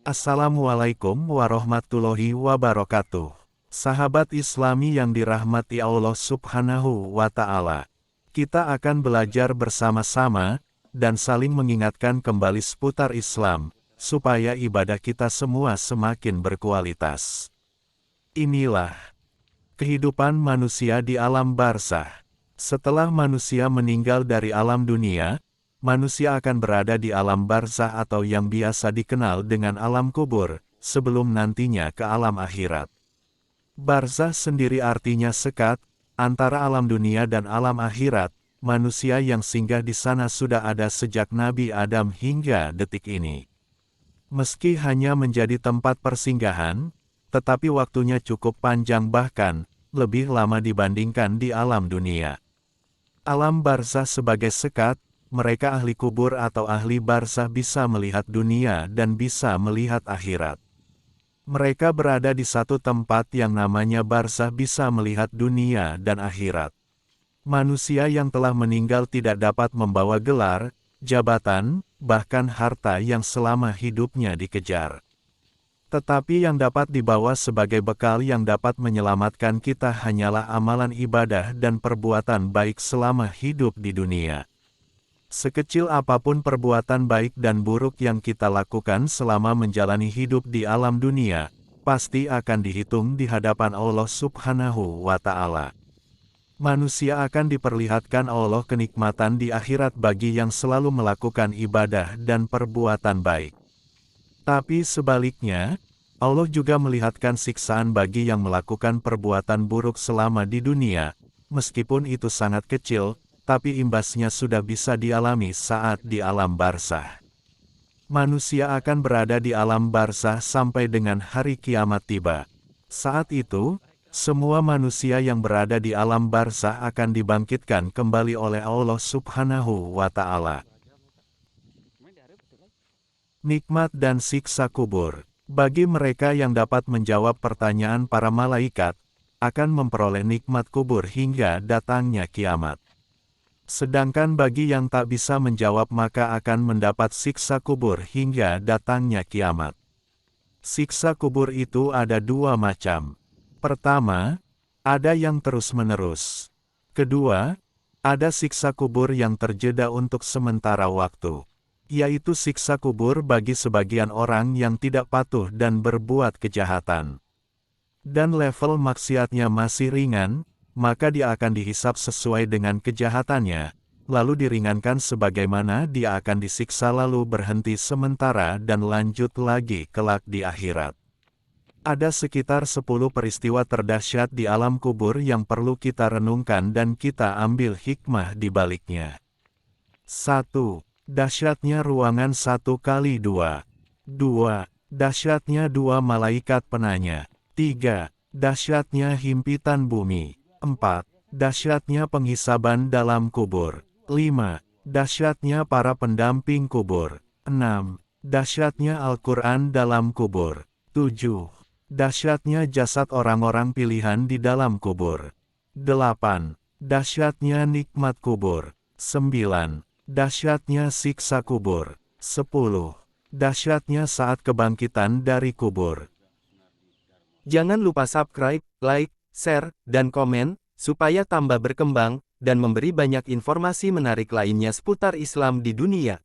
Assalamualaikum warahmatullahi wabarakatuh. Sahabat Islami yang dirahmati Allah Subhanahu wa Ta'ala. Kita akan belajar bersama-sama dan saling mengingatkan kembali seputar Islam, supaya ibadah kita semua semakin berkualitas. Inilah kehidupan manusia di alam barzakh. Setelah manusia meninggal dari alam dunia, manusia akan berada di alam barzakh atau yang biasa dikenal dengan alam kubur, sebelum nantinya ke alam akhirat. Barzakh sendiri artinya sekat, antara alam dunia dan alam akhirat. Manusia yang singgah di sana sudah ada sejak Nabi Adam hingga detik ini. Meski hanya menjadi tempat persinggahan, tetapi waktunya cukup panjang bahkan lebih lama dibandingkan di alam dunia. Alam barzakh sebagai sekat, mereka ahli kubur atau ahli barzakh bisa melihat dunia dan bisa melihat akhirat. Mereka berada di satu tempat yang namanya barzakh bisa melihat dunia dan akhirat. Manusia yang telah meninggal tidak dapat membawa gelar, jabatan, bahkan harta yang selama hidupnya dikejar. Tetapi yang dapat dibawa sebagai bekal yang dapat menyelamatkan kita hanyalah amalan ibadah dan perbuatan baik selama hidup di dunia. Sekecil apapun perbuatan baik dan buruk yang kita lakukan selama menjalani hidup di alam dunia, pasti akan dihitung di hadapan Allah Subhanahu wa Ta'ala. Manusia akan diperlihatkan Allah kenikmatan di akhirat bagi yang selalu melakukan ibadah dan perbuatan baik. Tapi sebaliknya, Allah juga melihatkan siksaan bagi yang melakukan perbuatan buruk selama di dunia, meskipun itu sangat kecil, tapi imbasnya sudah bisa dialami saat di alam barzakh. Manusia akan berada di alam barzakh sampai dengan hari kiamat tiba. Saat itu, semua manusia yang berada di alam barzakh akan dibangkitkan kembali oleh Allah Subhanahu wa Ta'ala. Nikmat dan siksa kubur. Bagi mereka yang dapat menjawab pertanyaan para malaikat, akan memperoleh nikmat kubur hingga datangnya kiamat. Sedangkan bagi yang tak bisa menjawab maka akan mendapat siksa kubur hingga datangnya kiamat. Siksa kubur itu ada dua macam. Pertama, ada yang terus-menerus. Kedua, ada siksa kubur yang terjeda untuk sementara waktu. Yaitu siksa kubur bagi sebagian orang yang tidak patuh dan berbuat kejahatan. Dan level maksiatnya masih ringan, maka dia akan dihisap sesuai dengan kejahatannya, lalu diringankan sebagaimana dia akan disiksa lalu berhenti sementara dan lanjut lagi kelak di akhirat. Ada sekitar 10 peristiwa terdahsyat di alam kubur yang perlu kita renungkan dan kita ambil hikmah di baliknya. 1. Dahsyatnya ruangan 1x2. 2. Dahsyatnya dua malaikat penanya. 3. Dahsyatnya himpitan bumi. 4. Dahsyatnya penghisaban dalam kubur. 5. Dahsyatnya para pendamping kubur. 6. Dahsyatnya Al-Quran dalam kubur. 7. Dahsyatnya jasad orang-orang pilihan di dalam kubur. 8. Dahsyatnya nikmat kubur. 9. Dahsyatnya siksa kubur. 10. Dahsyatnya saat kebangkitan dari kubur. Jangan lupa subscribe, like, share, dan komen, supaya tambah berkembang, dan memberi banyak informasi menarik lainnya seputar Islam di dunia.